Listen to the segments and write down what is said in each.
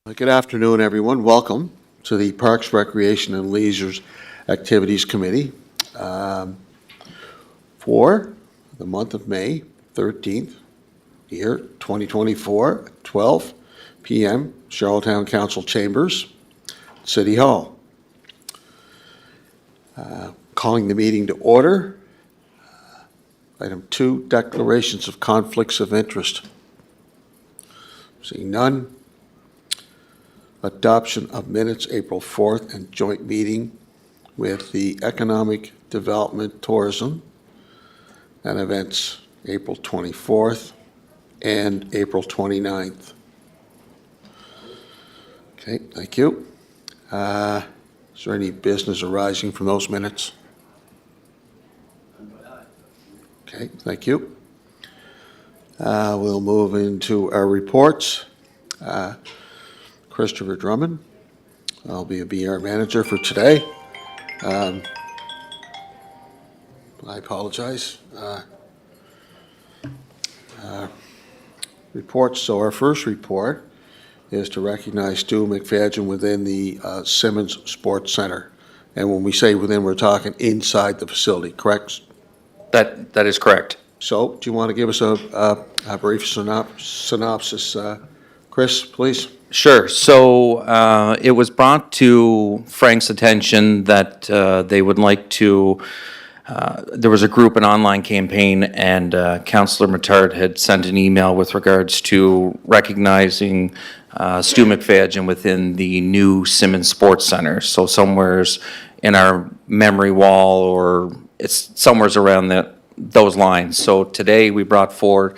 Good afternoon, everyone. Welcome to the Parks, Recreation, and Leisure Activities Committee for the month of May 13th, year 2024, 12 p.m., Charlottetown Council Chambers, City Hall. Calling the meeting to order. Item 2, declarations of conflicts of interest. Seeing none. Adoption of minutes, April 4th, and joint meeting with the Economic Development, Tourism, and Events, April 24th and April 29th. Okay, thank you. Is there any business arising from those minutes? Okay, thank you. We'll move into our reports. Christopher Drummond. I'll be a BR manager for today. I apologize. Reports. So our first report is to recognize Stu McFadgen within the Simmons Sports Center. And when we say within, we're talking inside the facility, correct? That is correct. So do you want to give us a brief synopsis, Chris, please? Sure. So it was brought to Frank's attention that they would like to, there was a group, an online campaign, and Councillor Mattard had sent an email with regards to recognizing Stu McFadgen within the new Simmons Sports Center. So somewhere's in our memory wall, or it's somewhere's around those lines. So today we brought forward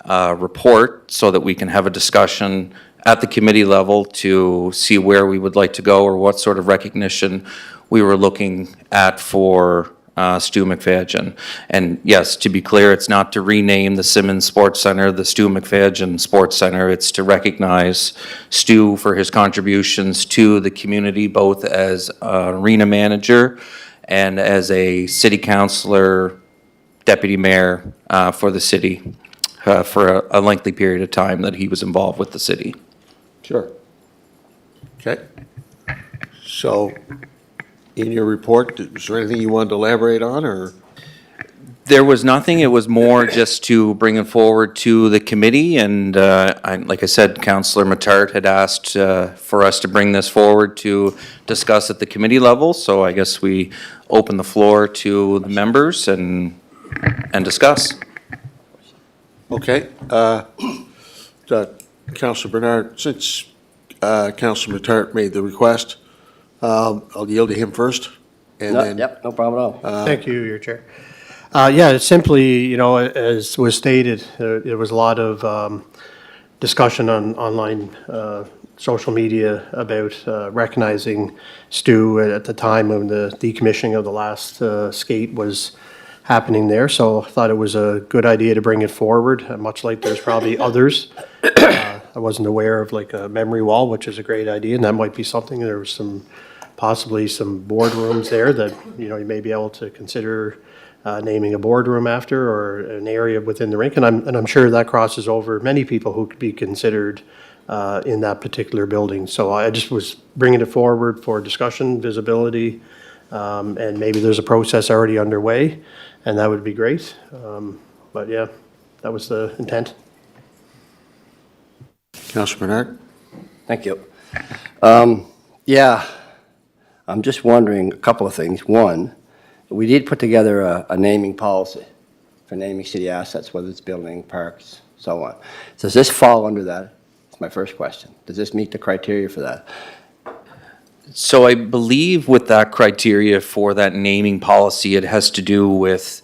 a report so that we can have a discussion at the committee level to see where we would like to go or what sort of recognition we were looking at for Stu McFadgen. And yes, to be clear, it's not to rename the Simmons Sports Center the Stu McFadgen Sports Center. It's to recognize Stu for his contributions to the community, both as an arena manager and as a city councillor, deputy mayor for the city for a lengthy period of time that he was involved with the city. Sure. Okay. So, in your report, is there anything you wanted to elaborate on, or? There was nothing. It was more just to bring it forward to the committee, and like I said, Councillor Mattard had asked for us to bring this forward to discuss at the committee level, so I guess we open the floor to the members and discuss. Okay. Councillor Bernard, since Councillor Mattard made the request, I'll yield to him first. And then, Yep, no problem at all. Thank you, Your Chair. Yeah, simply, as was stated, there was a lot of discussion on online social media about recognizing Stu at the time when the decommissioning of the last skate was happening there. So I thought it was a good idea to bring it forward, much like there's probably others. I wasn't aware of like a memory wall, which is a great idea, and that might be something. There was possibly some boardrooms there that, you may be able to consider naming a boardroom after, or an area within the rink. And I'm sure that crosses over many people who could be considered in that particular building. So I just was bringing it forward for discussion, visibility, and maybe there's a process already underway, and that would be great. But yeah, that was the intent. Councillor Bernard? Thank you. Yeah, I'm just wondering a couple of things. One, we did put together a naming policy for naming city assets, whether it's building, parks, so on. Does this fall under that? That's my first question. Does this meet the criteria for that? So I believe with that criteria for that naming policy, it has to do with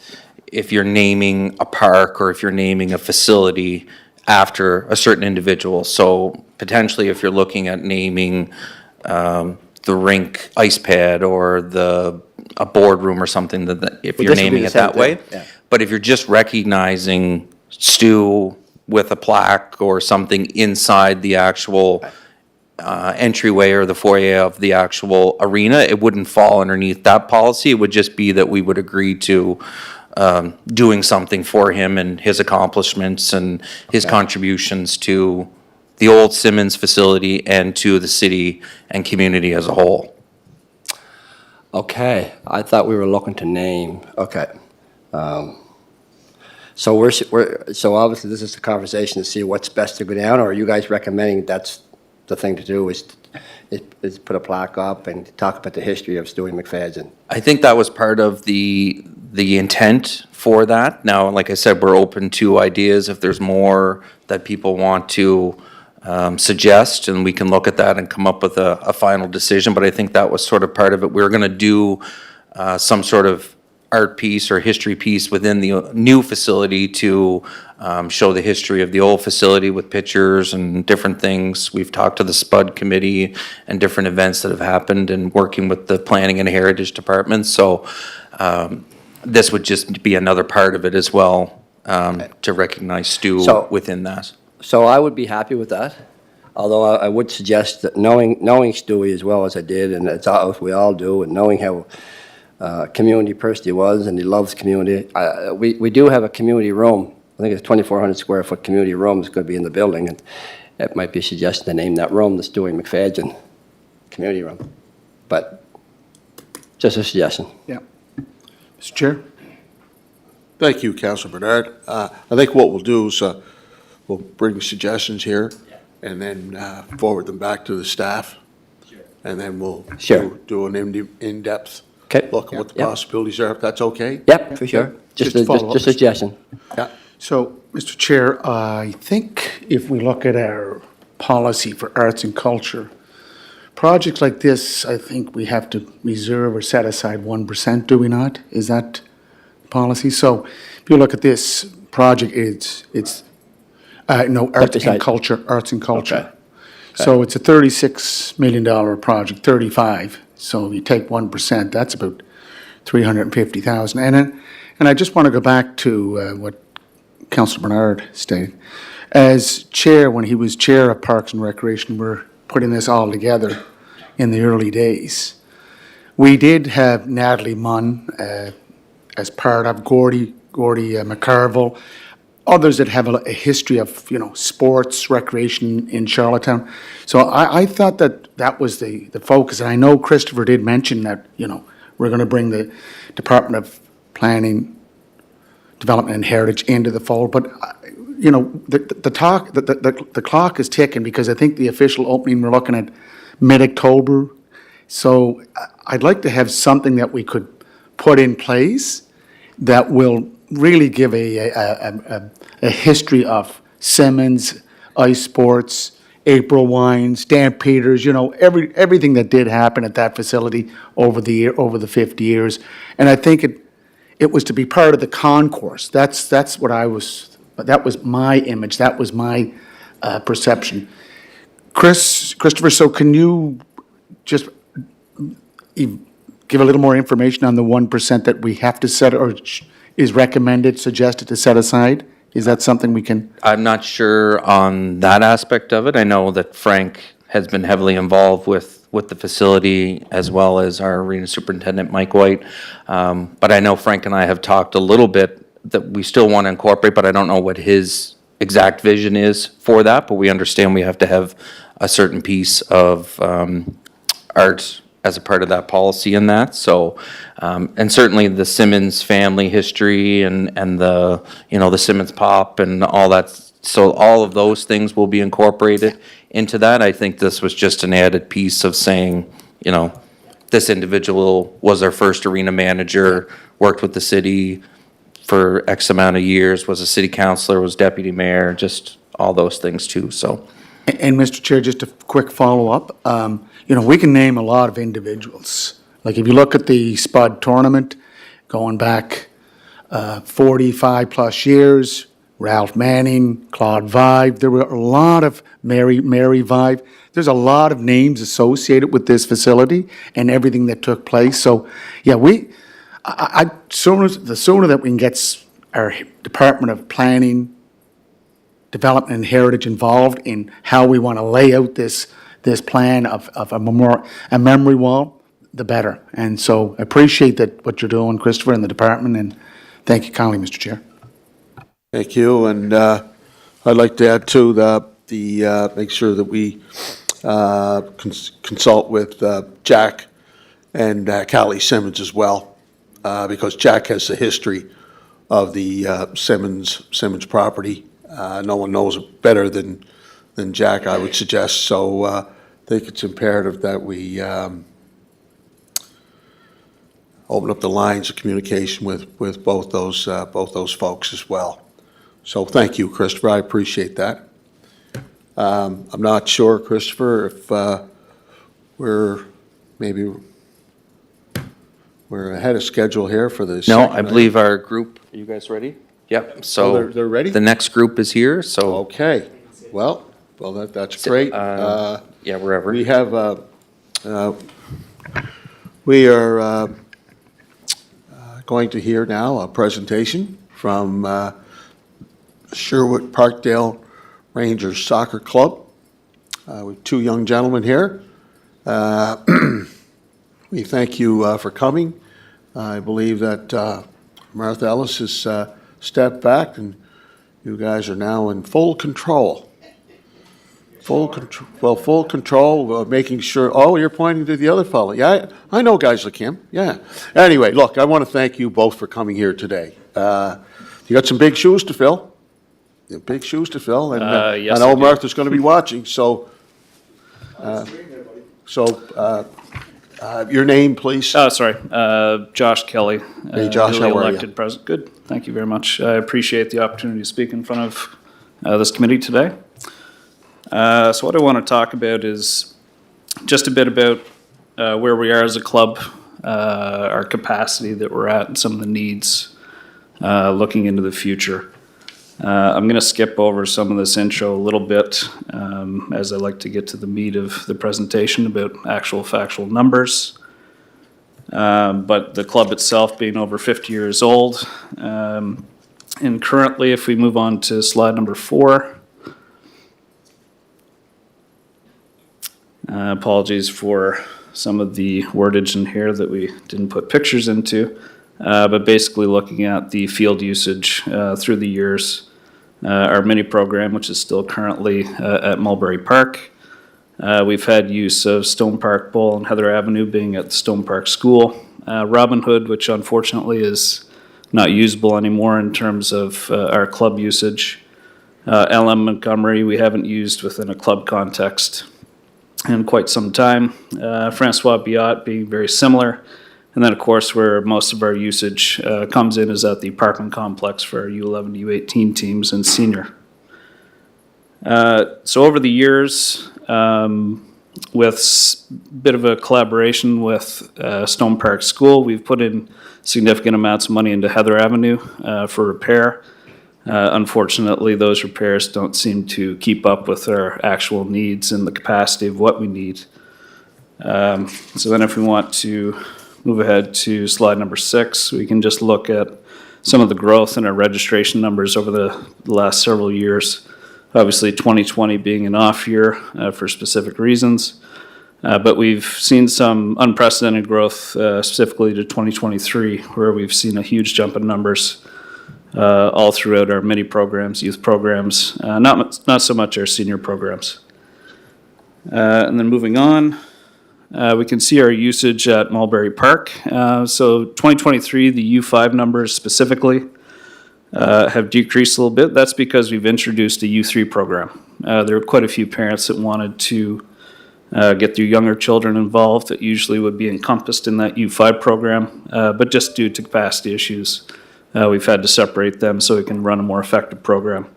if you're naming a park or if you're naming a facility after a certain individual. So potentially if you're looking at naming the rink ice pad or a boardroom or something, that if you're naming it that way. Yeah. But if you're just recognizing Stu with a plaque or something inside the actual entryway or the foyer of the actual arena, it wouldn't fall underneath that policy. It would just be that we would agree to doing something for him and his accomplishments and his contributions to the old Simmons facility and to the city and community as a whole. Okay, I thought we were looking to name, okay. So so obviously this is the conversation to see what's best to go down, or are you guys recommending that's the thing to do is put a plaque up and talk about the history of Stewie McFadden? I think that was part of the intent for that. Now, like I said, we're open to ideas if there's more that people want to suggest, and we can look at that and come up with a final decision. But I think that was sort of part of it. We were going to do some sort of art piece or history piece within the new facility to show the history of the old facility with pictures and different things. We've talked to the SPUD committee and different events that have happened and working with the planning and heritage departments. So this would just be another part of it as well, to recognize Stu So- within that. So I would be happy with that, although I would suggest that knowing Stewie as well as I did, and as we all do, and knowing how community person he was, and he loves community, we do have a community room. I think it's 2,400 square foot community room is going to be in the building, and it might be a suggestion to name that room the Stewie McFadden Community Room. But just a suggestion. Yeah. Mr. Chair? Thank you, Councilor Bernard. I think what we'll do is we'll bring suggestions here and then forward them back to the staff. And then we'll Sure. do an in-depth Okay. look at what the Yep. possibilities are, if that's okay? Yep, for sure. Just Just to follow up, a suggestion. Yeah. So, Mr. Chair, I think if we look at our policy for arts and culture, projects like this, I think we have to reserve or set aside 1%, do we not? Is that policy? So if you look at this project, arts aside. and culture, arts and culture. Okay. So it's a $36 million project, 35. So if you take 1%, that's about 350,000. And I just want to go back to what Councilor Bernard stated. As chair, when he was chair of Parks and Recreation, we're putting this all together in the early days. We did have Natalie Munn as part of Gordy McCarville, others that have a history of, sports, recreation in Charlottetown. So I thought that was the focus. And I know Christopher did mention that, we're going to bring the Department of Planning, Development and Heritage into the fold. But, the clock is ticking because I think the official opening, we're looking at mid-October. So I'd like to have something that we could put in place that will really give a history of Simmons, ice sports, April Wines, Dan Peters, everything that did happen at that facility over the 50 years. And I think it was to be part of the concourse. That was my image, that was my perception. Christopher, so can you just give a little more information on the 1% that we have to set, or is recommended, suggested to set aside? Is that something we can? I'm not sure on that aspect of it. I know that Frank has been heavily involved with the facility, as well as our arena superintendent, Mike White. But I know Frank and I have talked a little bit that we still want to incorporate, but I don't know what his exact vision is for that. But we understand we have to have a certain piece of art as a part of that policy in that. So, and certainly the Simmons family history and the, the Simmons pop and all that. So all of those things will be incorporated into that. I think this was just an added piece of saying, this individual was our first arena manager, worked with the city for X amount of years, was a city councilor, was deputy mayor, just all those things too, so. And Mr. Chair, just a quick follow-up. We can name a lot of individuals. Like if you look at the SPUD tournament, going back 45-plus years, Ralph Manning, Claude Vive, there were a lot of Mary Vive. There's a lot of names associated with this facility and everything that took place. So, yeah, the sooner that we can get our Department of Planning, Development and Heritage involved in how we want to lay out this plan of a memory wall, the better. And so I appreciate what you're doing, Christopher, and the department, and thank you kindly, Mr. Chair. Thank you, and I'd like to add too, the make sure that we consult with Jack and Callie Simmons as well, because Jack has the history of the Simmons property. No one knows it better than Jack, I would suggest. So I think it's imperative that we open up the lines of communication with both those folks as well. So thank you, Christopher. I appreciate that. I'm not sure, Christopher, if we're ahead of schedule here for the No, second I item. believe our group, are you guys ready? Yep, so. they're ready? The next group is here, so, Okay. Well, that's great. yeah, wherever. We have, we are going to hear now a presentation from Sherwood Parkdale Rangers Soccer Club. We have two young gentlemen here. We thank you for coming. I believe that Martha Ellis has stepped back, and you guys are now in full control. Full control of making sure, oh, you're pointing to the other fellow. Yeah, I know guys like him, yeah. Anyway, look, I want to thank you both for coming here today. You got some big shoes to fill. You have big shoes to fill, and Yes, I know I do. Martha's going to be watching, so, your name, please? Oh, sorry, Josh Kelly. Hey, Josh, newly how are you? elected president. Good, thank you very much. I appreciate the opportunity to speak in front of this committee today. So what I want to talk about is just a bit about where we are as a club, our capacity that we're at, and some of the needs looking into the future. I'm going to skip over some of this intro a little bit, as I like to get to the meat of the presentation about actual factual numbers. But the club itself being over 50 years old, and currently, if we move on to slide number 4. Apologies for some of the wordage in here that we didn't put pictures into. But basically looking at the field usage through the years. Our mini program, which is still currently at Mulberry Park. We've had use of Stone Park Bowl and Heather Avenue being at the Stone Park School. Robin Hood, which unfortunately is not usable anymore in terms of our club usage. LM Montgomery, we haven't used within a club context in quite some time. Francois Biot being very similar. And then, of course, where most of our usage comes in is at the Parkland Complex for our U11, U18 teams and senior. So over the years, with a bit of a collaboration with Stone Park School, we've put in significant amounts of money into Heather Avenue for repair. Unfortunately, those repairs don't seem to keep up with our actual needs and the capacity of what we need. So then if we want to move ahead to slide number 6, we can just look at some of the growth in our registration numbers over the last several years. Obviously, 2020 being an off year for specific reasons. But we've seen some unprecedented growth, specifically to 2023, where we've seen a huge jump in numbers all throughout our mini programs, youth programs, not so much our senior programs. And then moving on, we can see our usage at Mulberry Park. So 2023, the U5 numbers specifically have decreased a little bit. That's because we've introduced a U3 program. There were quite a few parents that wanted to get their younger children involved that usually would be encompassed in that U5 program, but just due to capacity issues, we've had to separate them so we can run a more effective program.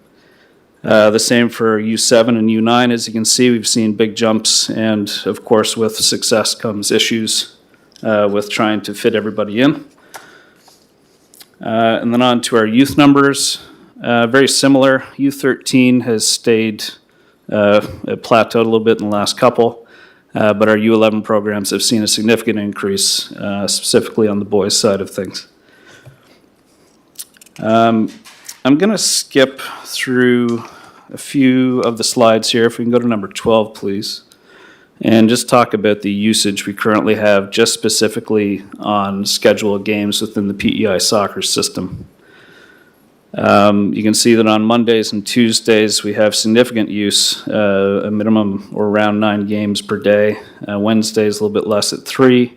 The same for U7 and U9. As you can see, we've seen big jumps, and of course, with success comes issues with trying to fit everybody in. And then on to our youth numbers. Very similar. U13 has stayed plateaued a little bit in the last couple, but our U11 programs have seen a significant increase, specifically on the boys' side of things. I'm going to skip through a few of the slides here. If we can go to number 12, please, and just talk about the usage we currently have just specifically on scheduled games within the PEI soccer system. You can see that on Mondays and Tuesdays, we have significant use, a minimum or around 9 games per day. Wednesdays, a little bit less at 3.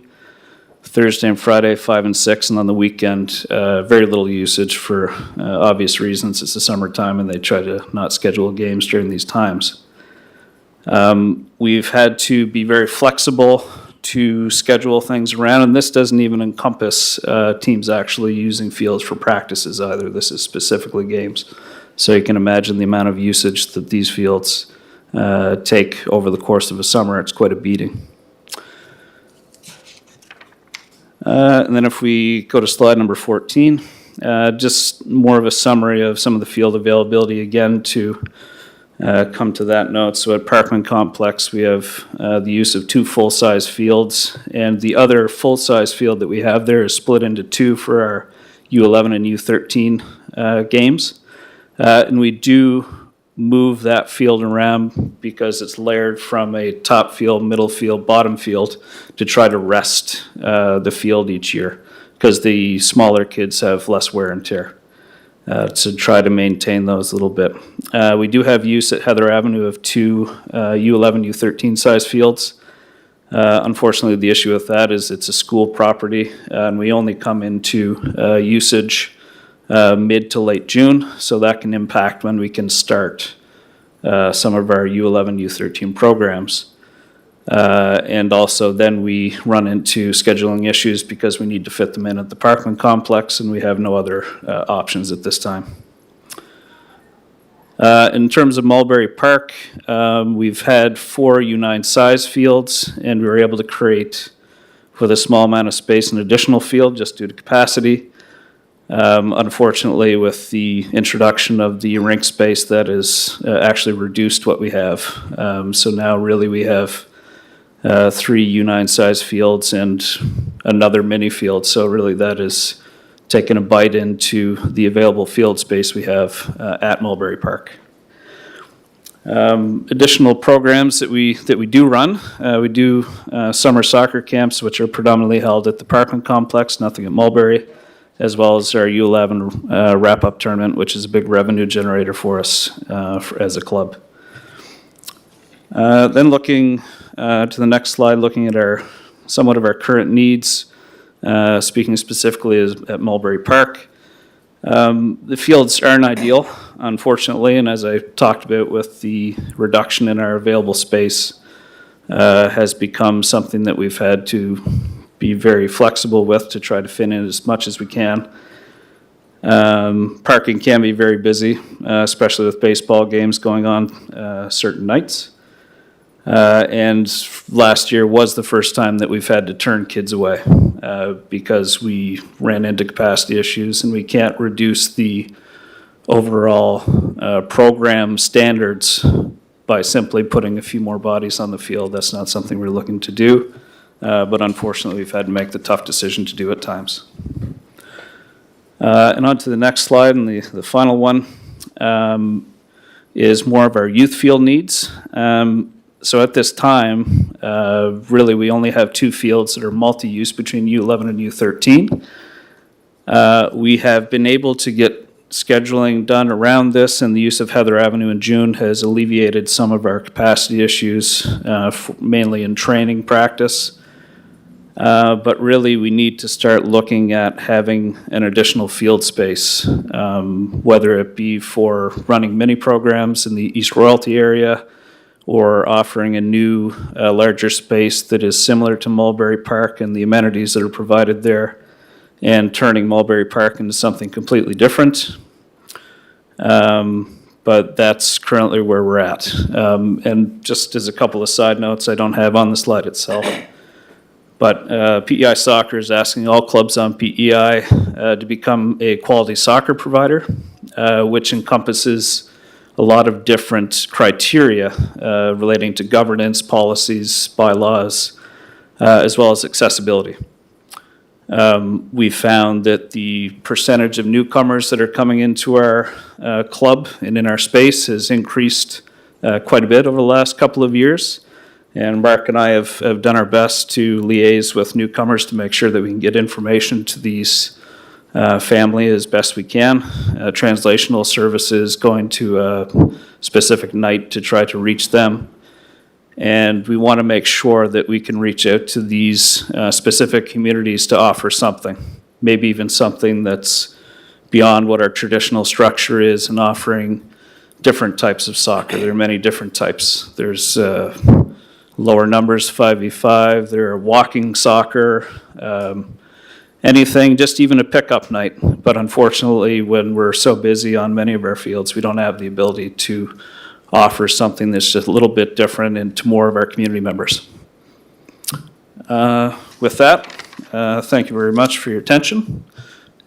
Thursday and Friday, 5 and 6, and on the weekend, very little usage for obvious reasons. It's the summertime, and they try to not schedule games during these times. We've had to be very flexible to schedule things around, and this doesn't even encompass teams actually using fields for practices either. This is specifically games. So you can imagine the amount of usage that these fields take over the course of a summer. It's quite a beating. And then if we go to slide number 14, just more of a summary of some of the field availability again to come to that note. So at Parkman Complex, we have the use of 2 full-size fields, and the other full-size field that we have there is split into 2 for our U11 and U13 games. And we do move that field around because it's layered from a top field, middle field, bottom field to try to rest the field each year because the smaller kids have less wear and tear. To try to maintain those a little bit. We do have use at Heather Avenue of 2 U11, U13 size fields. Unfortunately, the issue with that is it's a school property, and we only come into usage mid to late June, so that can impact when we can start some of our U11, U13 programs. And also then we run into scheduling issues because we need to fit them in at the Parkman Complex, and we have no other options at this time. In terms of Mulberry Park, we've had 4 U9 size fields, and we were able to create, with a small amount of space, an additional field just due to capacity. Unfortunately, with the introduction of the rink space, that has actually reduced what we have. So now really we have 3 U9 size fields and another mini field. So really that is taking a bite into the available field space we have at Mulberry Park. Additional programs that we do run, we do summer soccer camps, which are predominantly held at the Parkman Complex, nothing at Mulberry, as well as our U11 wrap-up tournament, which is a big revenue generator for us as a club. Then looking to the next slide, looking at somewhat of our current needs, speaking specifically at Mulberry Park. The fields aren't ideal, unfortunately, and as I talked about with the reduction in our available space, has become something that we've had to be very flexible with to try to fit in as much as we can. Parking can be very busy, especially with baseball games going on certain nights. And last year was the first time that we've had to turn kids away because we ran into capacity issues, and we can't reduce the overall program standards by simply putting a few more bodies on the field. That's not something we're looking to do, but unfortunately we've had to make the tough decision to do at times. And on to the next slide, and the final one is more of our youth field needs. So at this time, really we only have 2 fields that are multi-use between U11 and U13. We have been able to get scheduling done around this, and the use of Heather Avenue in June has alleviated some of our capacity issues, mainly in training practice. But really we need to start looking at having an additional field space, whether it be for running mini programs in the East Royalty area, or offering a new, larger space that is similar to Mulberry Park and the amenities that are provided there, and turning Mulberry Park into something completely different. But that's currently where we're at. And just as a couple of side notes I don't have on the slide itself, but PEI Soccer is asking all clubs on PEI to become a quality soccer provider, which encompasses a lot of different criteria relating to governance, policies, bylaws, as well as accessibility. We found that the percentage of newcomers that are coming into our club and in our space has increased quite a bit over the last couple of years. And Mark and I have done our best to liaise with newcomers to make sure that we can get information to these family as best we can. Translational services going to a specific night to try to reach them. And we want to make sure that we can reach out to these specific communities to offer something, maybe even something that's beyond what our traditional structure is, and offering different types of soccer. There are many different types. There's lower numbers, 5v5, there are walking soccer, anything, just even a pickup night. But unfortunately, when we're so busy on many of our fields, we don't have the ability to offer something that's just a little bit different and to more of our community members. With that, thank you very much for your attention,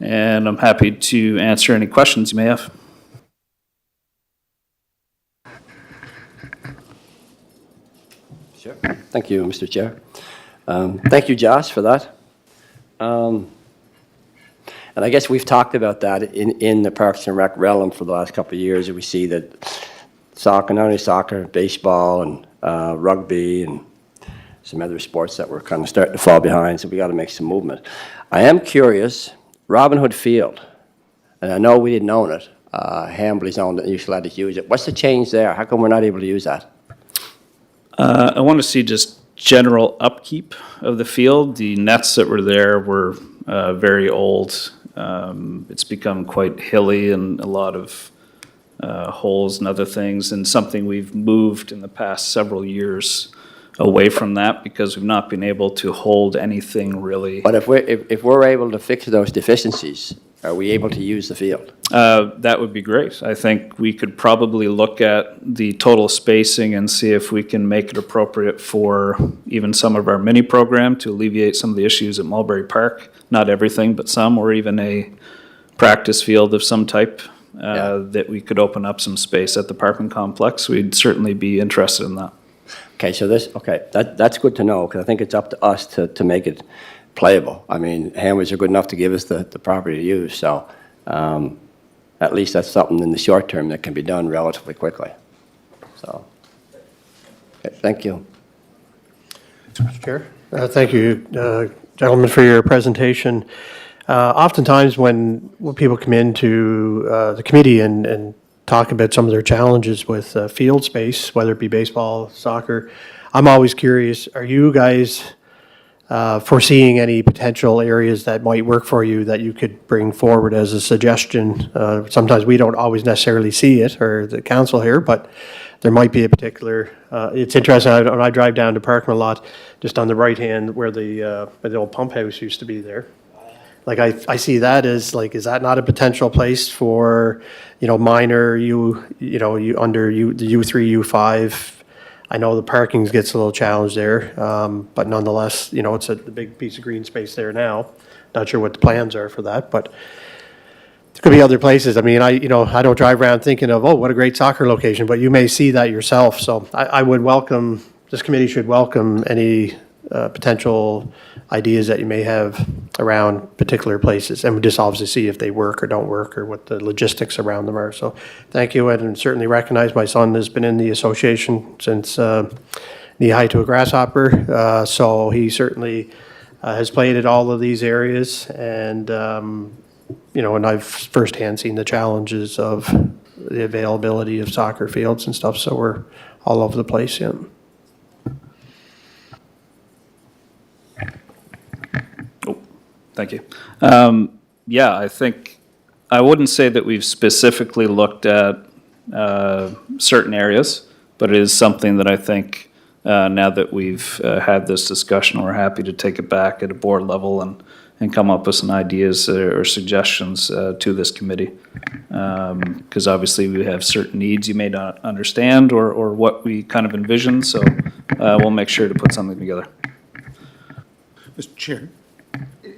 and I'm happy to answer any questions you may have. Sure. Thank you, Mr. Chair. Thank you, Josh, for that. And I guess we've talked about that in the Parks and Rec realm for the last couple of years. We see that soccer, not only soccer, baseball and rugby and some other sports that were kind of starting to fall behind, so we got to make some movement. I am curious, Robin Hood Field, and I know we didn't own it, Hambley's owned it, and you should let us use it. What's the change there? How come we're not able to use that? I want to see just general upkeep of the field. The nets that were there were very old. It's become quite hilly and a lot of holes and other things, and something we've moved in the past several years away from that because we've not been able to hold anything really. But if we're able to fix those deficiencies, are we able to use the field? That would be great. I think we could probably look at the total spacing and see if we can make it appropriate for even some of our mini program to alleviate some of the issues at Mulberry Park. Not everything, but some, or even a practice field of some type that we could open up some space at the parking complex. We'd certainly be interested in that. Okay, so that's good to know, because I think it's up to us to make it playable. I mean, Hamleys are good enough to give us the property to use, so at least that's something in the short term that can be done relatively quickly. So, okay, thank you. Mr. Chair. Thank you, gentlemen, for your presentation. Oftentimes when people come into the committee and talk about some of their challenges with field space, whether it be baseball, soccer, I'm always curious, are you guys foreseeing any potential areas that might work for you that you could bring forward as a suggestion? Sometimes we don't always necessarily see it, or the council here, but there might be a particular, it's interesting, when I drive down to Parkman a lot, just on the right hand where the old pump house used to be there. Like I see that as like, is that not a potential place for, minor the U3, U5? I know the parking gets a little challenged there, but nonetheless, it's a big piece of green space there now. Not sure what the plans are for that, but there could be other places. I mean, I don't drive around thinking of, oh, what a great soccer location, but you may see that yourself. So I would welcome, this committee should welcome any potential ideas that you may have around particular places, and we just obviously see if they work or don't work, or what the logistics around them are. So thank you, and certainly recognize my son has been in the association since knee-high to a grasshopper, so he certainly has played at all of these areas, and and I've firsthand seen the challenges of the availability of soccer fields and stuff, so we're all over the place, yeah. Thank you. I think I wouldn't say that we've specifically looked at certain areas, but it is something that I think now that we've had this discussion, we're happy to take it back at a board level and come up with some ideas or suggestions to this committee. Because obviously we have certain needs you may not understand or what we kind of envision, so we'll make sure to put something together. Mr. Chair,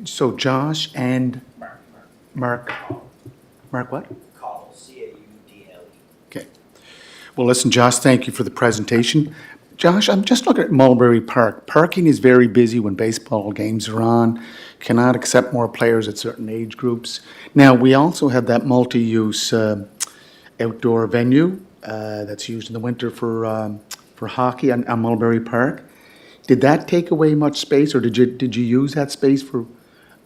so Josh and Mark what? Call, C-A-U-D-L-E. Okay. Well, listen, Josh, thank you for the presentation. Josh, I'm just looking at Mulberry Park. Parking is very busy when baseball games are on, cannot accept more players at certain age groups. Now, we also have that multi-use outdoor venue that's used in the winter for hockey on Mulberry Park. Did that take away much space, or did you use that space for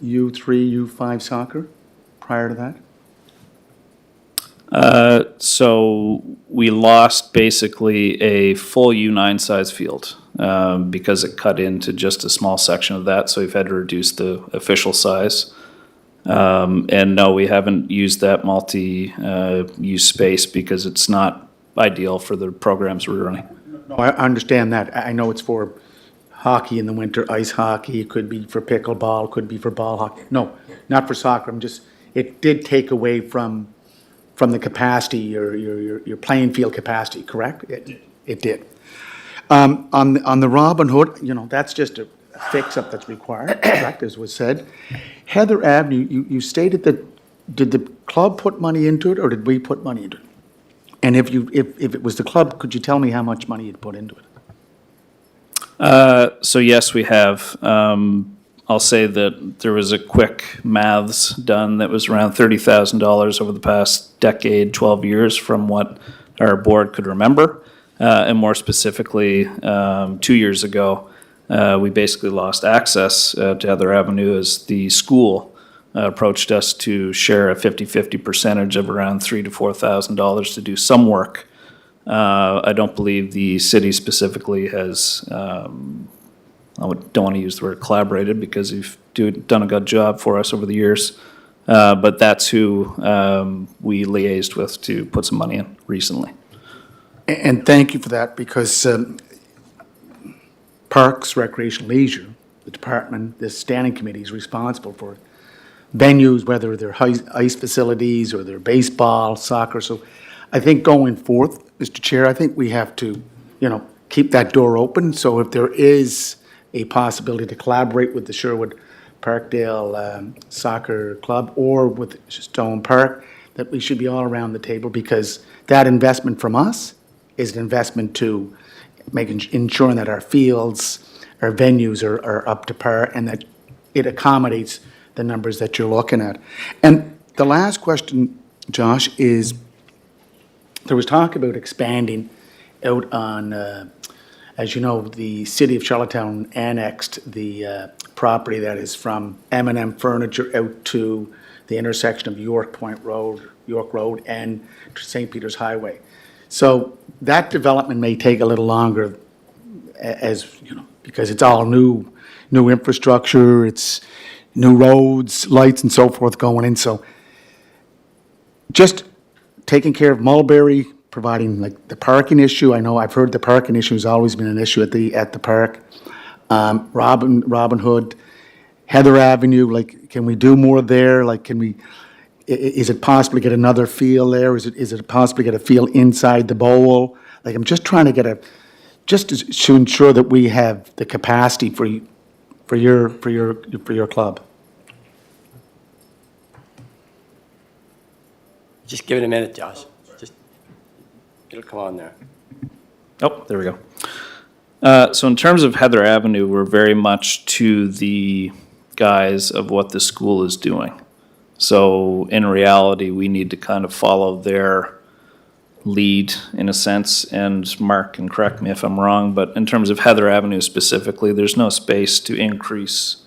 U3, U5 soccer? prior to that? So we lost basically a full U9 size field because it cut into just a small section of that, so we've had to reduce the official size. And no, we haven't used that multi-use space because it's not ideal for the programs we're running. No, I understand that. I know it's for hockey in the winter, ice hockey, it could be for pickleball, it could be for ball hockey. No, not for soccer, it did take away from the capacity, your playing field capacity, correct? It did. On the Robin Hood, that's just a fix-up that's required, correct, as was said. Heather Avenue, you stated that, did the club put money into it, or did we put money into it? And if it was the club, could you tell me how much money you'd put into it? So yes, we have. I'll say that there was a quick maths done that was around $30,000 over the past decade, 12 years from what our board could remember. And more specifically, 2 years ago, we basically lost access to Heather Avenue as the school approached us to share a 50-50 percentage of around $3,000 to $4,000 to do some work. I don't believe the city specifically has, I don't want to use the word collaborated because you've done a good job for us over the years. But that's who we liaised with to put some money in recently. And thank you for that, because Parks, Recreation, Leisure, the department, the standing committee is responsible for venues, whether they're ice facilities or they're baseball, soccer. So I think going forth, Mr. Chair, I think we have to, keep that door open. So if there is a possibility to collaborate with the Sherwood Parkdale Soccer Club or with Stone Park, that we should be all around the table, because that investment from us is an investment to ensuring that our fields, our venues are up to par, and that it accommodates the numbers that you're looking at. And the last question, Josh, is there was talk about expanding out on, as you know, the city of Charlottetown annexed the property that is from M&M Furniture out to the intersection of York Road and St. Peter's Highway. So that development may take a little longer, because it's all new infrastructure, it's new roads, lights and so forth going in. So just taking care of Mulberry, providing like the parking issue. I know I've heard the parking issue has always been an issue at the park. Robin Hood, Heather Avenue, like, can we do more there? Like, is it possible to get another field there? Is it possible to get a field inside the bowl? Like, I'm just trying to to ensure that we have the capacity for your club. Just give it a minute, Josh. It'll come on there. Oh, there we go. So in terms of Heather Avenue, we're very much to the guise of what the school is doing. So in reality, we need to kind of follow their lead in a sense. And Mark can correct me if I'm wrong, but in terms of Heather Avenue specifically, there's no space to increase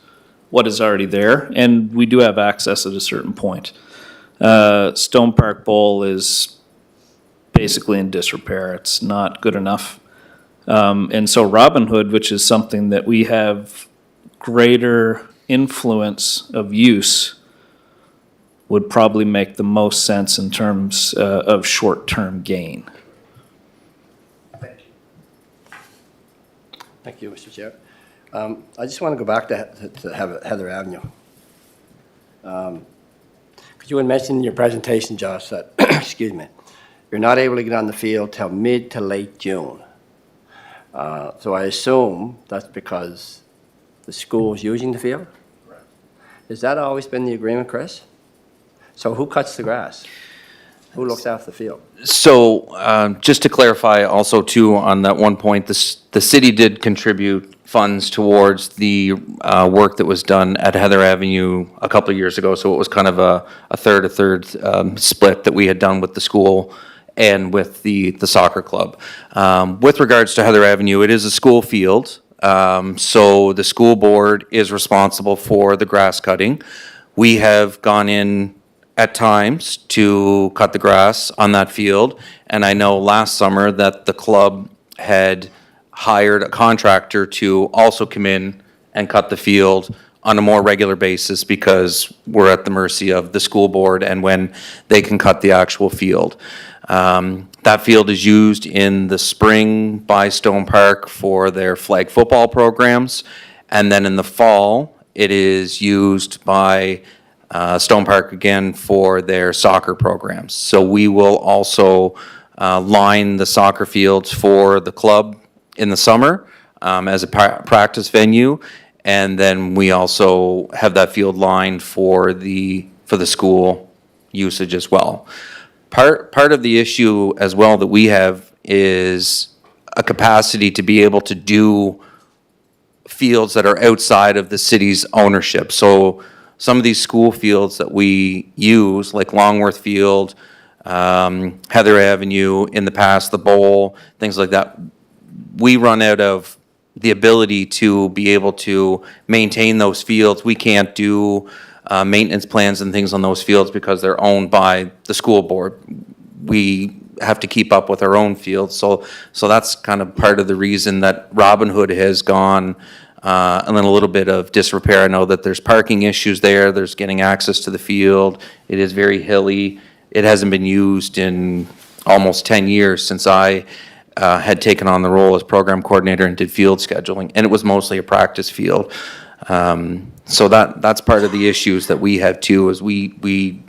what is already there. And we do have access at a certain point. Stone Park Bowl is basically in disrepair. It's not good enough. And so Robin Hood, which is something that we have greater influence of use, would probably make the most sense in terms of short-term gain. Thank you, Mr. Chair. I just want to go back to Heather Avenue. You had mentioned in your presentation, Josh, that, excuse me, you're not able to get on the field till mid to late June. So I assume that's because the school's using the field? Correct. Has that always been the agreement, Chris? So who cuts the grass? Who looks after the field? So just to clarify also too, on that one point, the city did contribute funds towards the work that was done at Heather Avenue a couple of years ago. So it was kind of a third split that we had done with the school and with the soccer club. With regards to Heather Avenue, it is a school field. So the school board is responsible for the grass cutting. We have gone in at times to cut the grass on that field. And I know last summer that the club had hired a contractor to also come in and cut the field on a more regular basis because we're at the mercy of the school board and when they can cut the actual field. That field is used in the spring by Stone Park for their flag football programs. And then in the fall, it is used by Stone Park again for their soccer programs. So we will also line the soccer fields for the club in the summer as a practice venue. And then we also have that field lined for the school usage as well. Part of the issue as well that we have is a capacity to be able to do fields that are outside of the city's ownership. So some of these school fields that we use, like Longworth Field, Heather Avenue, in the past, the Bowl, things like that, we run out of the ability to be able to maintain those fields. We can't do maintenance plans and things on those fields because they're owned by the school board. We have to keep up with our own fields. So that's kind of part of the reason that Robin Hood has gone in a little bit of disrepair. I know that there's parking issues there. There's getting access to the field. It is very hilly. It hasn't been used in almost 10 years since I had taken on the role as program coordinator and did field scheduling, and it was mostly a practice field. So that's part of the issues that we have too, is we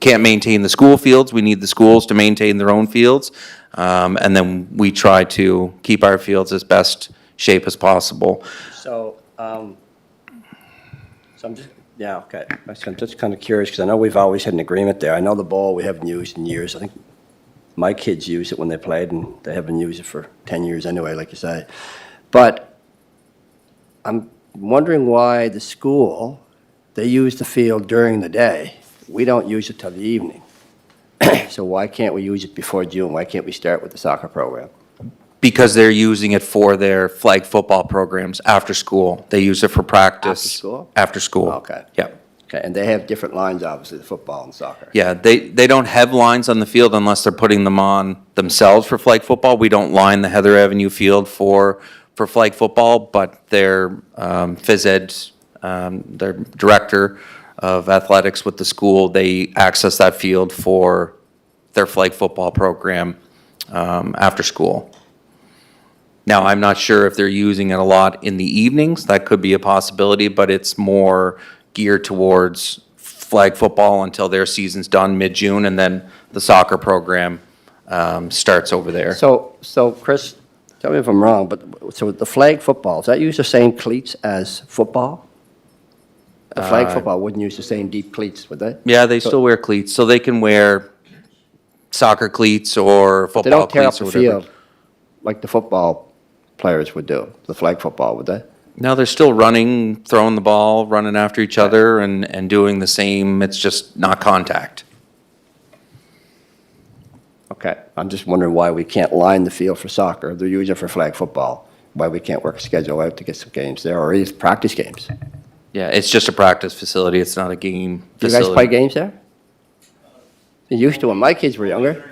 can't maintain the school fields. We need the schools to maintain their own fields. And then we try to keep our fields as best shape as possible. So, so I'm just, yeah, okay. I'm just kind of curious, because I know we've always had an agreement there. I know the ball we haven't used in years. I think my kids use it when they played, and they haven't used it for 10 years anyway, like you say. But I'm wondering why the school, they use the field during the day. We don't use it till the evening. So why can't we use it before June? Why can't we start with the soccer program? Because they're using it for their flag football programs after school. They use it for practice. After school? After school. Okay. Yeah. Okay, and they have different lines, obviously, the football and soccer. Yeah, they don't have lines on the field unless they're putting them on themselves for flag football. We don't line the Heather Avenue field for flag football, but their phys ed, their director of athletics with the school, they access that field for their flag football program after school. Now, I'm not sure if they're using it a lot in the evenings. That could be a possibility, but it's more geared towards flag football until their season's done mid-June, and then the soccer program starts over there. So Chris, tell me if I'm wrong, but so the flag football, does that use the same cleats as football? The flag football wouldn't use the same deep cleats, would they? Yeah, they still wear cleats, so they can wear soccer cleats or They football don't tear up cleats or the whatever. field like the football players would do, the flag football, would they? No, they're still running, throwing the ball, running after each other and doing the same. It's just not contact. Okay, I'm just wondering why we can't line the field for soccer, they're using it for flag football, why we can't work a schedule out to get some games there, or even practice games. Do Yeah, it's just a practice facility. It's not a game you facility. guys play games there? You used to when my kids were younger.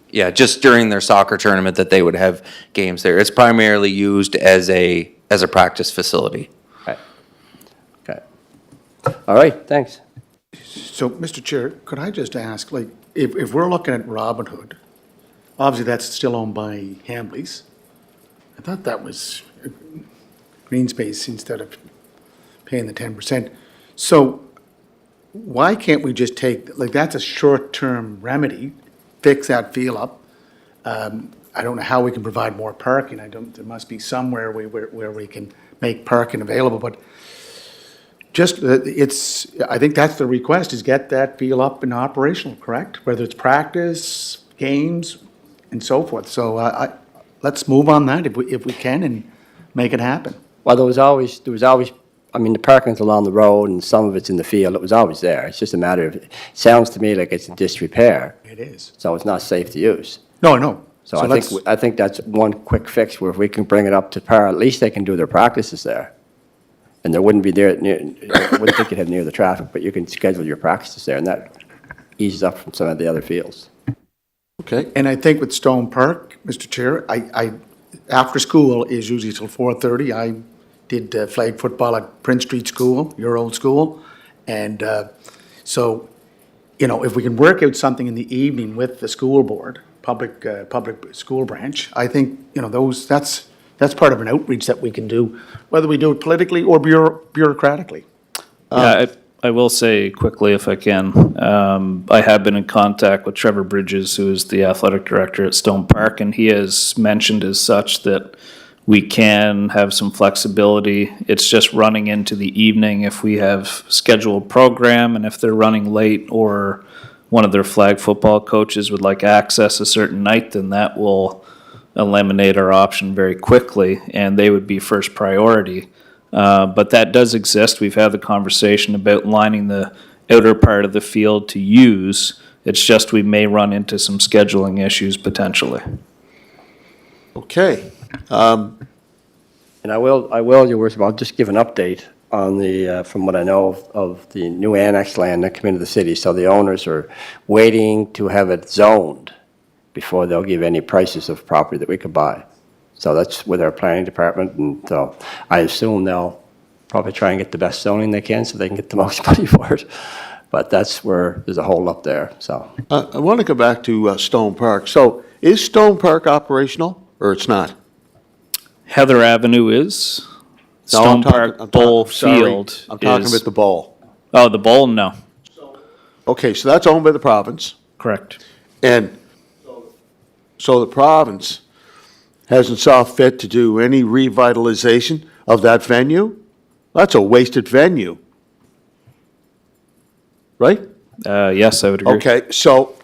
Yeah, just during their soccer tournament that they would have games there. It's primarily used as a practice facility. Okay. Okay. All right, thanks. So, Mr. Chair, could I just ask, like, if we're looking at Robin Hood, obviously that's still owned by Hamleys. I thought that was green space instead of paying the 10%. So why can't we just take, like, that's a short-term remedy, fix that field up. I don't know how we can provide more parking. There must be somewhere where we can make parking available, but just, I think that's the request, is get that field up and operational, correct? Whether it's practice, games, and so forth. So let's move on that if we can and make it happen. Well, there was always, I mean, the parking's along the road and some of it's in the field. It was always there. It's just a matter of, it sounds to me like it's in disrepair, It is. so it's not safe to use. No. So let's- I think that's one quick fix, where if we can bring it up to par, at least they can do their practices there. And there wouldn't be I wouldn't think you'd have near the traffic, but you can schedule your practices there, and that eases up from some of the other fields. Okay, And I think with Stone Park, Mr. Chair, after school is usually till 4:30. I did flag football at Prince Street School, your old school. And so, if we can work out something in the evening with the school board, public school branch, I think, that's part of an outreach that we can do, whether we do it politically or bureaucratically. Yeah, I will say quickly, if I can, I have been in contact with Trevor Bridges, who is the athletic director at Stone Park, and he has mentioned as such that we can have some flexibility. It's just running into the evening if we have scheduled program, and if they're running late or one of their flag football coaches would like access a certain night, then that will eliminate our option very quickly, and they would be first priority. But that does exist. We've had the conversation about lining the outer part of the field to use. It's just we may run into some scheduling issues potentially. okay. And I will, Your Worship, I'll just give an update on from what I know of the new annex land that came into the city. So the owners are waiting to have it zoned before they'll give any prices of property that we could buy. So that's with our planning department, and so I assume they'll probably try and get the best zoning they can so they can get the most money for it. But that's where there's a hole up there, so. I want to go back to Stone Park. So is Stone Park operational or it's not? Heather Avenue is. No, I'm Stone talking- Park I'm Bowl sorry, Field I'm talking is. about the bowl. Oh, the bowl? No, Okay, so that's owned by the province. correct. And so the province hasn't saw fit to do any revitalization of that venue? That's a wasted venue. Right? Yes, I would agree. Okay, so,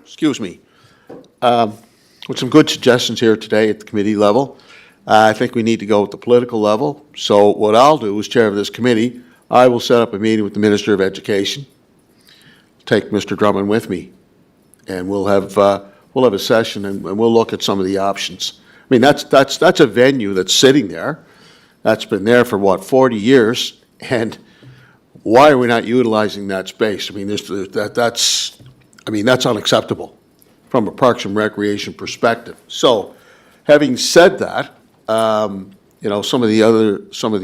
excuse me. With some good suggestions here today at the committee level. I think we need to go with the political level. So what I'll do as chair of this committee, I will set up a meeting with the Minister of Education, take Mr. Drummond with me, and we'll have a session and we'll look at some of the options. I mean, that's a venue that's sitting there. That's been there for, 40 years? And why are we not utilizing that space? I mean, that's unacceptable from a Parks and Recreation perspective. So, having said that, some of the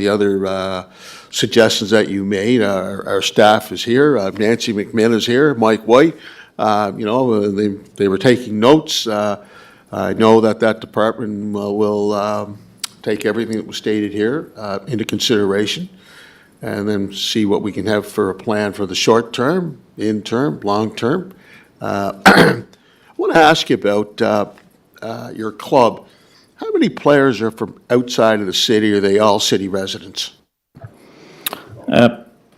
other suggestions that you made, our staff is here, Nancy McMinn is here, Mike White, they were taking notes. I know that department will take everything that was stated here into consideration, and then see what we can have for a plan for the short term, in-term, long-term. I want to ask you about your club. How many players are from outside of the city? Are they all city residents?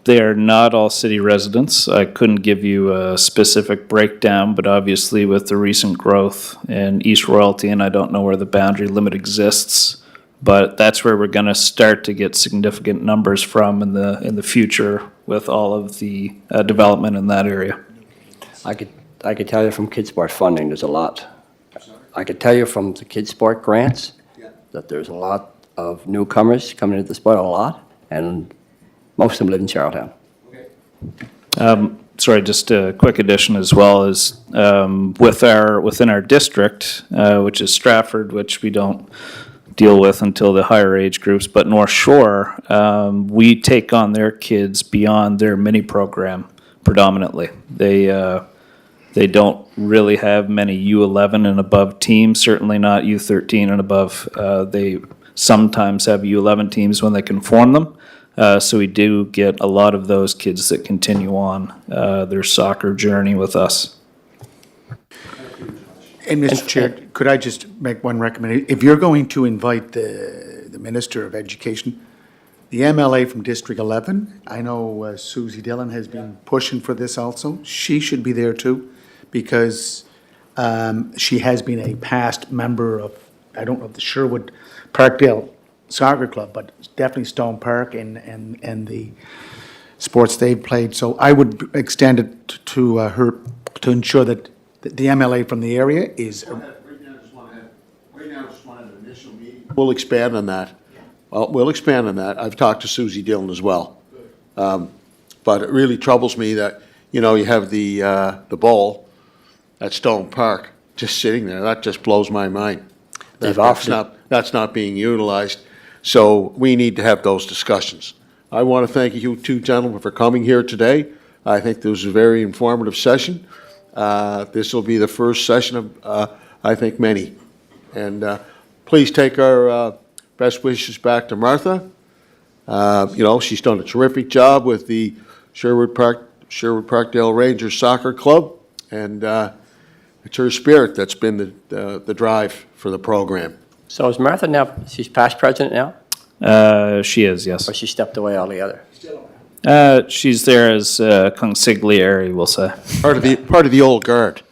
They are not all city residents. I couldn't give you a specific breakdown, but obviously with the recent growth in East Royalty, and I don't know where the boundary limit exists, but that's where we're going to start to get significant numbers from in the future with all of the development in that area. I could tell you from Kids Sport funding, there's a lot. I could tell you from the Kids Sport grants that there's a lot of newcomers coming into the sport, a lot, and most of them live in Charlottetown. Sorry, just a quick addition as well is within our district, which is Stratford, which we don't deal with until the higher age groups, but North Shore, we take on their kids beyond their mini program predominantly. They don't really have many U11 and above teams, certainly not U13 and above. They sometimes have U11 teams when they can form them. So we do get a lot of those kids that continue on their soccer journey with us. And Mr. Chair, could I just make one recommendation? If you're going to invite the Minister of Education, the MLA from District 11, I know Susie Dillon has been pushing for this also. She should be there too, because she has been a past member of, I don't know, the Sherwood Parkdale Soccer Club, but definitely Stone Park and the sports they've played. So I would extend it to her to ensure that the MLA from the area is. Right now, just want an initial meeting. We'll expand on that. Well, we'll expand on that. I've talked to Susie Dillon as well. But it really troubles me that you know, you have the bowl at Stone Park just sitting there. That just blows my mind. They've That's offered- that's not being utilized. So we need to have those discussions. I want to thank you two gentlemen for coming here today. I think this was a very informative session. This will be the first session of, I think, many. And please take our best wishes back to Martha. You know, she's done a terrific job with the Sherwood Parkdale Rangers Soccer Club, and it's her spirit that's been the drive for the program. So is Martha now, she's past president now, She is, yes. or she stepped away altogether? She's there as consigliere, we'll say. Part of the old guard.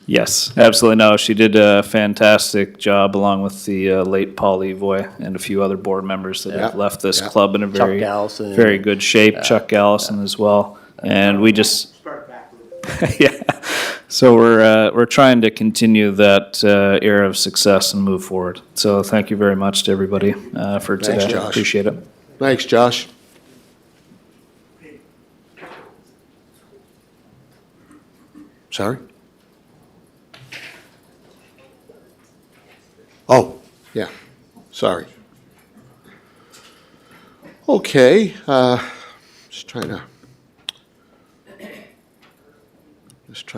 Yes, absolutely. No, she did a fantastic job along with the late Paul Evoy and a few other board members that have Yeah, left this yeah. club in a very, Gallison. very good shape. Chuck Gallison as well. And we just, yeah. So we're trying to continue that era of success and move forward. So thank you very much to everybody for Thanks, today. Josh. Appreciate it. Thanks, Josh. Sorry? Oh, yeah, sorry. Okay, just trying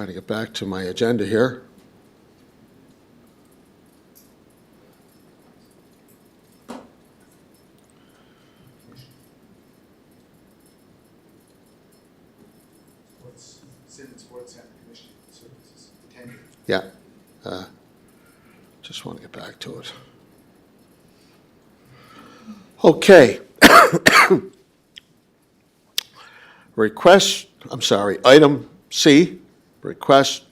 to get back to my agenda here. Simmons Sports Center Commission Services, attended. Yeah, just want to get back to it. Okay. Item C, request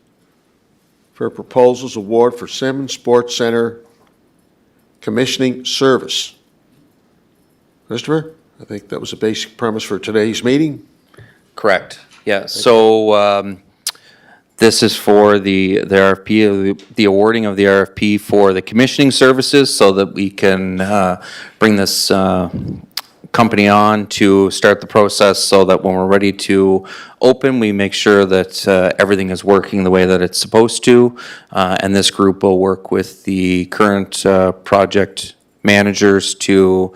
for proposals award for Simmons Sports Center commissioning service. Christopher, I think that was a basic premise for today's meeting. Correct, yeah. So this is for the RFP, the awarding of the RFP for the commissioning services so that we can bring this company on to start the process so that when we're ready to open, we make sure that everything is working the way that it's supposed to. And this group will work with the current project managers to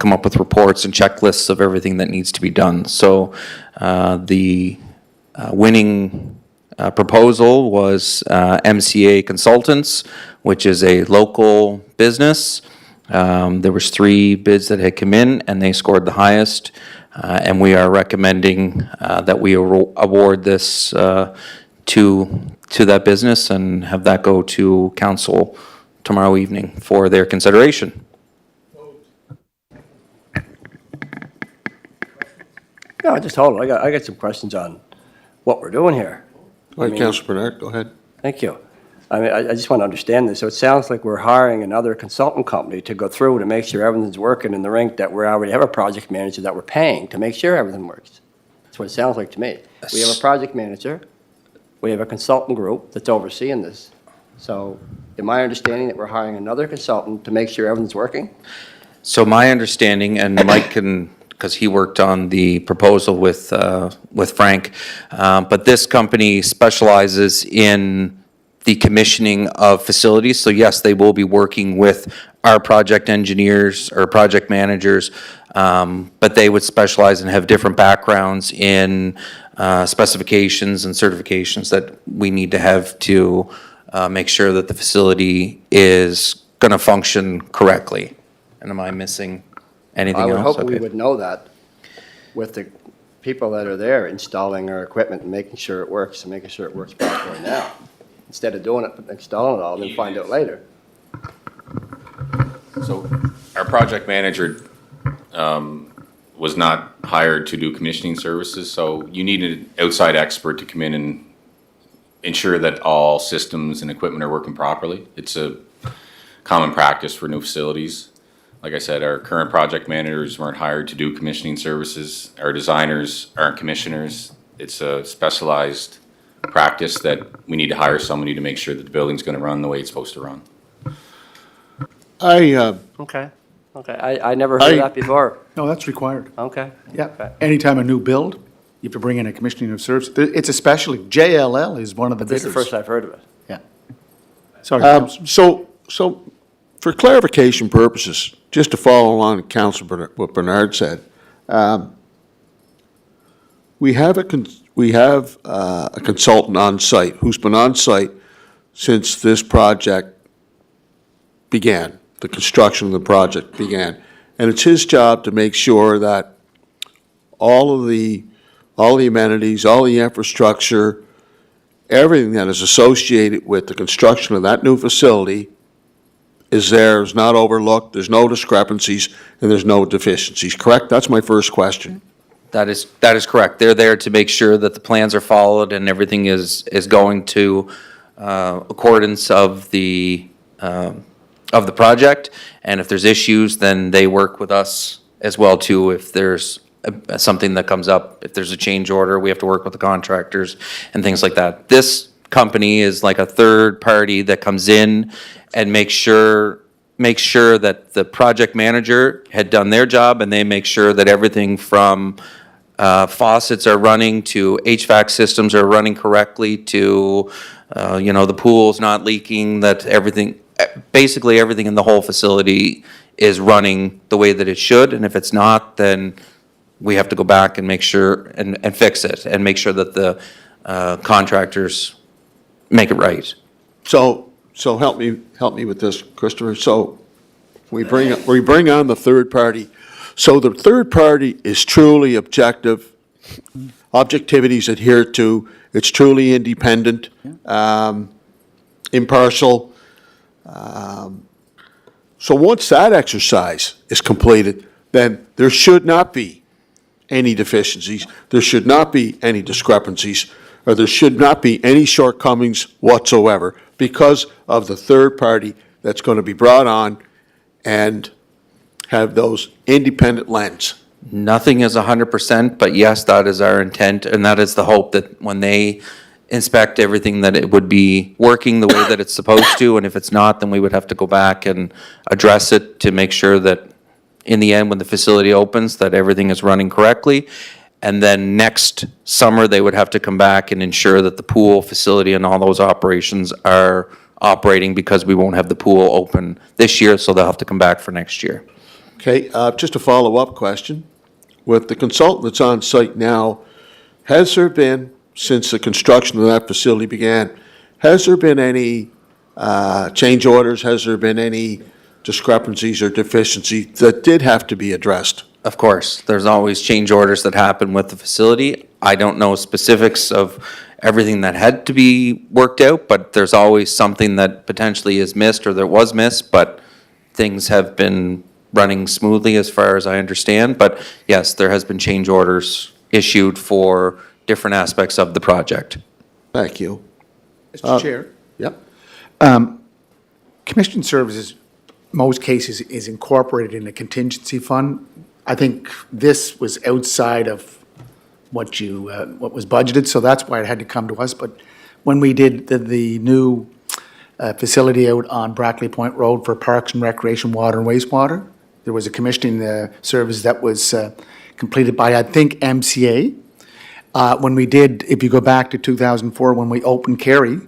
come up with reports and checklists of everything that needs to be done. So the winning proposal was MCA Consultants, which is a local business. There was 3 bids that had come in, and they scored the highest. And we are recommending that we award this to that business and have that go to council tomorrow evening for their consideration. No, just hold on. I got some questions on what we're doing here. All right, Councilor Bernard, go ahead. Thank you. I mean, I just want to understand this. So it sounds like we're hiring another consultant company to go through to make sure everything's working in the rink, that we already have a project manager that we're paying to make sure everything works. That's what it sounds like to me. We have a project manager, we have a consultant group that's overseeing this. So am I understanding that we're hiring another consultant to make sure everything's working? So my understanding, and Mike can, because he worked on the proposal with Frank, but this company specializes in the commissioning of facilities. So yes, they will be working with our project engineers or project managers, but they would specialize and have different backgrounds in specifications and certifications that we need to have to make sure that the facility is going to function correctly. And am I missing anything I would else? hope we Okay. would know that with the people that are there installing our equipment and making sure it works and making sure it works properly now. Instead of doing it, installing it all, and then find out later. So our project manager was not hired to do commissioning services, so you need an outside expert to come in and ensure that all systems and equipment are working properly. It's a common practice for new facilities. Like I said, our current project managers weren't hired to do commissioning services. Our designers aren't commissioners. It's a specialized practice that we need to hire somebody to make sure that the building's gonna run the way it's supposed to run. Okay. I never heard of that before. No, that's required. Okay. Yeah, anytime a new build, You have to bring in a commissioning of services. It's a specialty. JLL is one of the This is bidders. the first I've heard of it. Yeah. Sorry, Councilor. So for clarification purposes, just to follow along with what Bernard said, we have a consultant on site who's been on site since this project began, the construction of the project began. And it's his job to make sure that all the amenities, all the infrastructure, everything that is associated with the construction of that new facility is there, is not overlooked, there's no discrepancies, and there's no deficiencies, correct? That's my first question. That is correct. They're there to make sure that the plans are followed and everything is going to accordance of the project. And if there's issues, then they work with us as well too. If there's something that comes up, if there's a change order, we have to work with the contractors and things like that. This company is like a third party that comes in and makes sure that the project manager had done their job, and they make sure that everything from faucets are running to HVAC systems are running correctly to, the pool's not leaking, that basically everything in the whole facility is running the way that it should. And if it's not, then we have to go back and make sure and fix it and make sure that the contractors make it right. So help me with this, Christopher. So we bring on the third party. So the third party is truly objective, objectivity is adhered to, it's truly independent, impartial. So once that exercise is completed, then there should not be any deficiencies, there should not be any discrepancies, or there should not be any shortcomings whatsoever because of the third party that's going to be brought on and have those independent lens. Nothing is 100%, but yes, that is our intent, and that is the hope that when they inspect everything, that it would be working the way that it's supposed to, and if it's not, then we would have to go back and address it to make sure that in the end, when the facility opens, that everything is running correctly. And then next summer, they would have to come back and ensure that the pool facility and all those operations are operating, because we won't have the pool open this year, so they'll have to come back for next year. Okay, just a follow-up question. With the consultant that's on site now, has there been, since the construction of that facility began, has there been any change orders? Has there been any discrepancies or deficiencies that did have to be addressed? Of course, there's always change orders that happen with the facility. I don't know specifics of everything that had to be worked out, but there's always something that potentially is missed or that was missed, but things have been running smoothly as far as I understand. But yes, there has been change orders issued for different aspects of the project. Thank you. Mr. Chair, Yep. commissioning services, most cases, is incorporated in a contingency fund. I think this was outside of what was budgeted, so that's why it had to come to us. But when we did the new facility out on Brackley Point Road for Parks and Recreation, Water and Wastewater, there was a commissioning service that was completed by, I think, MCA. When we did, if you go back to 2004, when we opened Kerry,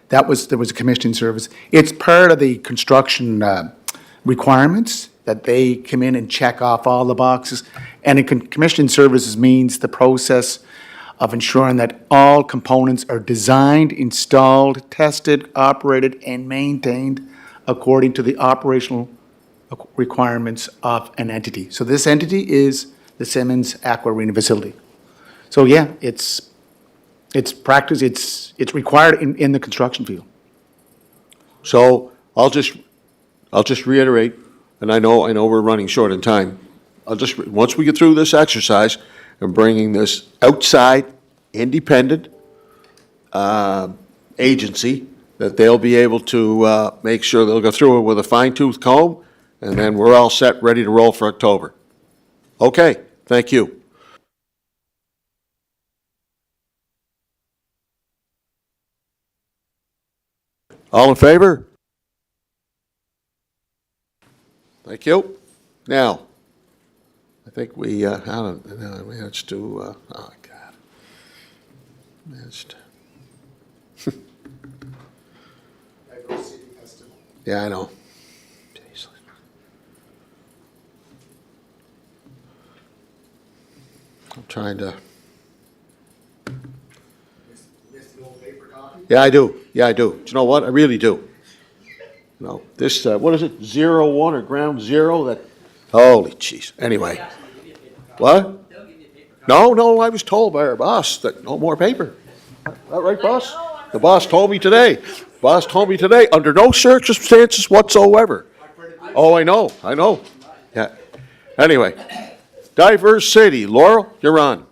there was a commissioning service. It's part of the construction requirements that they come in and check off all the boxes. And commissioning services means the process of ensuring that all components are designed, installed, tested, operated, and maintained according to the operational requirements of an entity. So this entity is the Simmons Aqua Arena facility. So yeah, it's practice, it's required in the construction field. So I'll just reiterate, and I know we're running short in time. Once we get through this exercise and bringing this outside, independent agency, that they'll be able to make sure they'll go through it with a fine-tooth comb, and then we're all set, ready to roll for October. Okay, thank you. All in favor? Thank you. Now, I think let's do, oh, God. Managed. Yeah, I know. Jeez. I'm trying to. Yeah, I do. Yeah, I do. Do you know what? I really do. No, this, what is it, 01 or ground zero, that, holy jeez, anyway. What? No, I was told by our boss that no more paper. That right, boss? The boss told me today. Boss told me today, under no circumstances whatsoever. Oh, I know. Yeah. Anyway, diverse city. Laurel, you're on.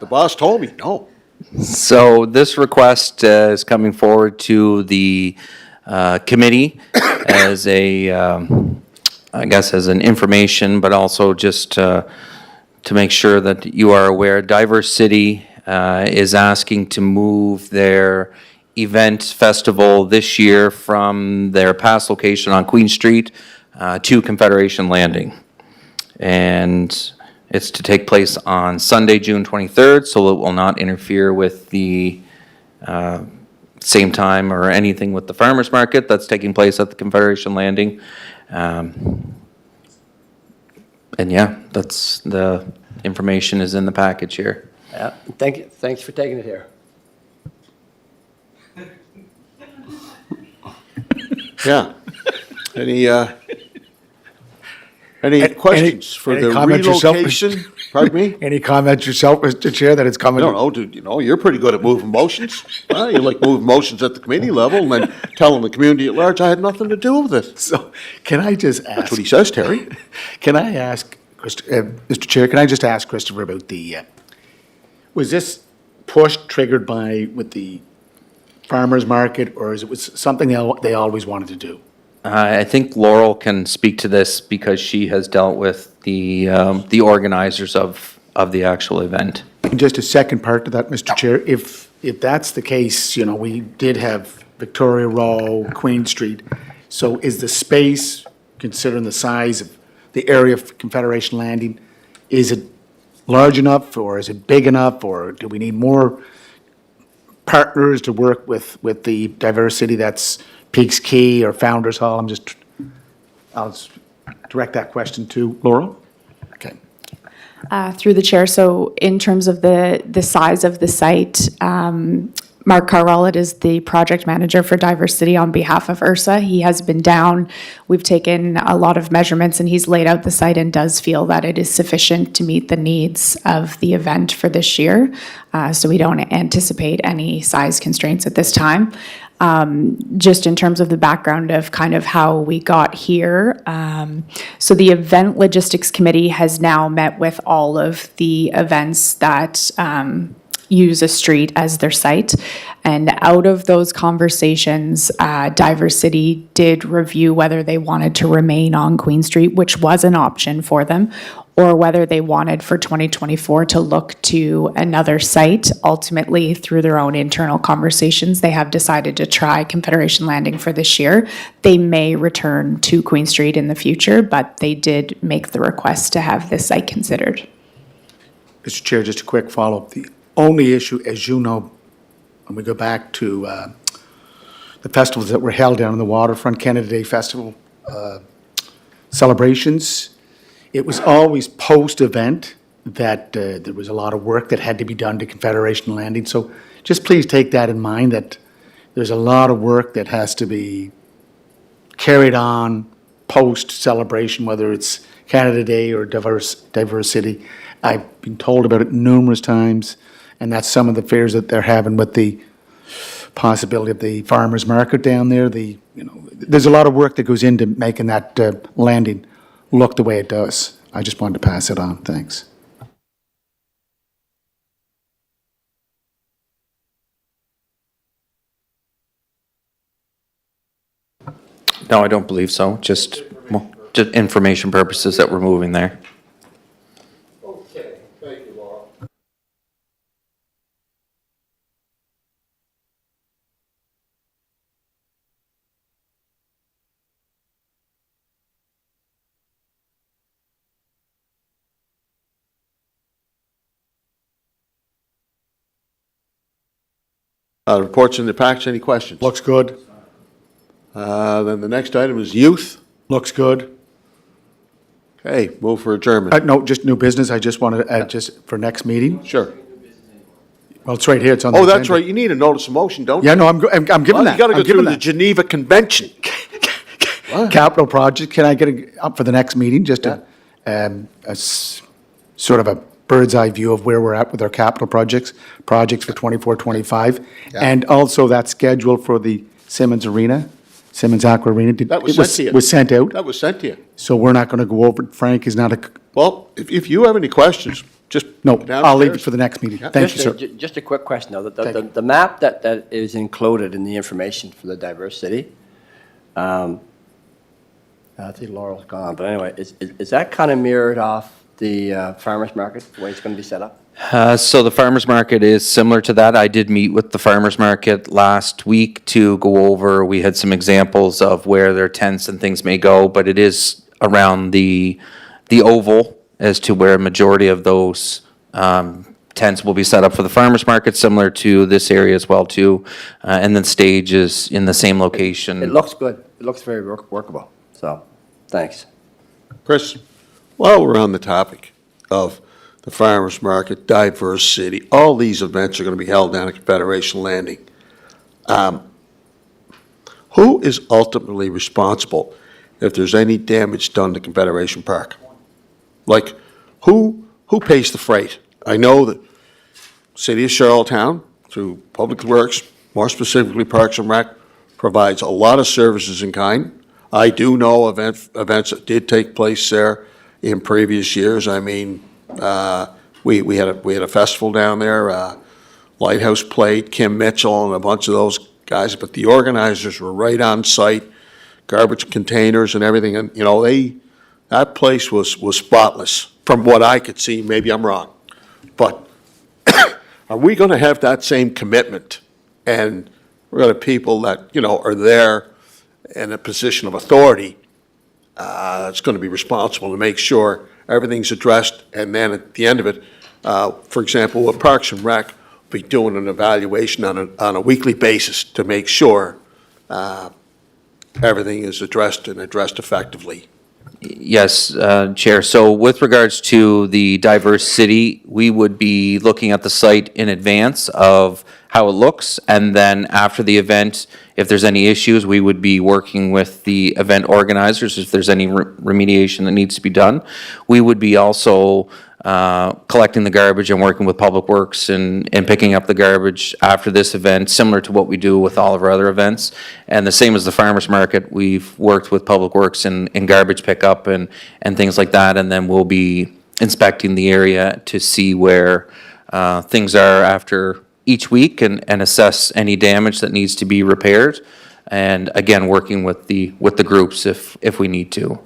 The boss told me, no. So this request is coming forward to the committee as I guess as an information, but also just to make sure that you are aware, Diverse City is asking to move their event festival this year from their past location on Queen Street to Confederation Landing. And it's to take place on Sunday, June 23rd, so it will not interfere with the same time or anything with the farmers market that's taking place at the Confederation Landing. And yeah, that's the information is in the package here. Yeah, thank you, thanks for taking it here. Yeah. Any questions for any the comments yourself? relocation? Pardon me? Any comments yourself, Mr. Chair, that it's coming? I don't know, dude, you're pretty good at moving motions. Well, you like moving motions at the committee level and then telling the community at large I had nothing to do with it. So, can I just ask? That's what he says, Terry. Can I ask, Mr. Chair, can I just ask Christopher about was this push triggered with the farmer's market, or is it was something they always wanted to do? I think Laurel can speak to this because she has dealt with the organizers of the actual event. And just a second part to that, Mr. Chair, if that's the case, we did have Victoria Row, Queen Street, so is the space, considering the size of the area of Confederation Landing, is it large enough, or is it big enough, or do we need more partners to work with the diversity that's Peaks Key or Founders Hall? I'll just direct that question to Laurel. Okay. Through the chair, so in terms of the size of the site, Mark Carwell is the project manager for Diversity on behalf of URSA. He has been down. We've taken a lot of measurements and he's laid out the site and does feel that it is sufficient to meet the needs of the event for this year. So we don't anticipate any size constraints at this time. Just in terms of the background of kind of how we got here. So the Event Logistics Committee has now met with all of the events that use a street as their site. And out of those conversations, Diversity did review whether they wanted to remain on Queen Street, which was an option for them, or whether they wanted for 2024 to look to another site. Ultimately, through their own internal conversations, they have decided to try Confederation Landing for this year. They may return to Queen Street in the future, but they did make the request to have this site considered. Mr. Chair, just a quick follow-up. The only issue, as you know, when we go back to the festivals that were held down on the waterfront, Canada Day Festival celebrations, it was always post-event that there was a lot of work that had to be done to Confederation Landing. So just please take that in mind, that there's a lot of work that has to be carried on post-celebration, whether it's Canada Day or Diversity. I've been told about it numerous times, and that's some of the fears that they're having with the possibility of the farmers market down there. There's a lot of work that goes into making that landing look the way it does. I just wanted to pass it on. Thanks. No, I don't believe so. Just information purposes that we're moving there. Okay, thank you, Laurel. Reports in the packs, any questions? Looks good. Then the next item is youth. Looks good. Okay, move for adjournment. No, just new business. I just wanted to add just for next meeting. Sure. Well, it's right here. It's on the Oh, agenda. that's right, you need a notice of motion, don't you? Yeah, no, I'm giving Well, that. you gotta go I'm giving through the that. Geneva Convention. Capital project, can I get up for the next meeting, just sort of a bird's eye view of where we're at with our capital projects for 24, 25? And also that schedule for the Simmons Arena, Simmons Aqua Arena. That was it sent to you. Was sent out, That was sent to you. so we're not gonna go over, it. Frank is not a, Well, if you have any questions, just. no, go I'll leave it downstairs. for the next meeting. Thank you, sir. Just a quick question, though. Thank you. The map that is included in the information for the diverse city, I think Laurel's gone, but anyway, is that kind of mirrored off the farmer's market, the way it's going to be set up? So the farmer's market is similar to that. I did meet with the farmer's market last week to go over, we had some examples of where their tents and things may go, but it is around the oval as to where a majority of those tents will be set up for the farmer's market, similar to this area as well too. And then stage is in the same location. It looks good. It looks very workable. So, thanks. Chris, while we're on the topic of the farmer's market, diverse city, all these events are going to be held down at Confederation Landing. Who is ultimately responsible if there's any damage done to Confederation Park? Like, who pays the freight? I know that City of Charlottetown, through Public Works, more specifically Parks and Rec, provides a lot of services in kind. I do know events that did take place there in previous years. I mean, we had a festival down there, Lighthouse played, Kim Mitchell and a bunch of those guys, but the organizers were right on site, garbage containers and everything, and, you know, that place was spotless, from what I could see, maybe I'm wrong. But are we gonna have that same commitment? And we're gonna have people that, you know, are there in a position of authority, that's going to be responsible to make sure everything's addressed, and then at the end of it, for example, with Parks and Rec, will be doing an evaluation on a weekly basis to make sure everything is addressed and addressed effectively. Yes, Chair. So with regards to the diverse city, we would be looking at the site in advance of how it looks, and then after the event, if there's any issues, we would be working with the event organizers if there's any remediation that needs to be done. We would be also collecting the garbage and working with Public Works and picking up the garbage after this event, similar to what we do with all of our other events. And the same as the farmer's market, we've worked with Public Works in garbage pickup and things like that, and then we'll be inspecting the area to see where things are after each week and assess any damage that needs to be repaired. And again, working with the groups if we need to.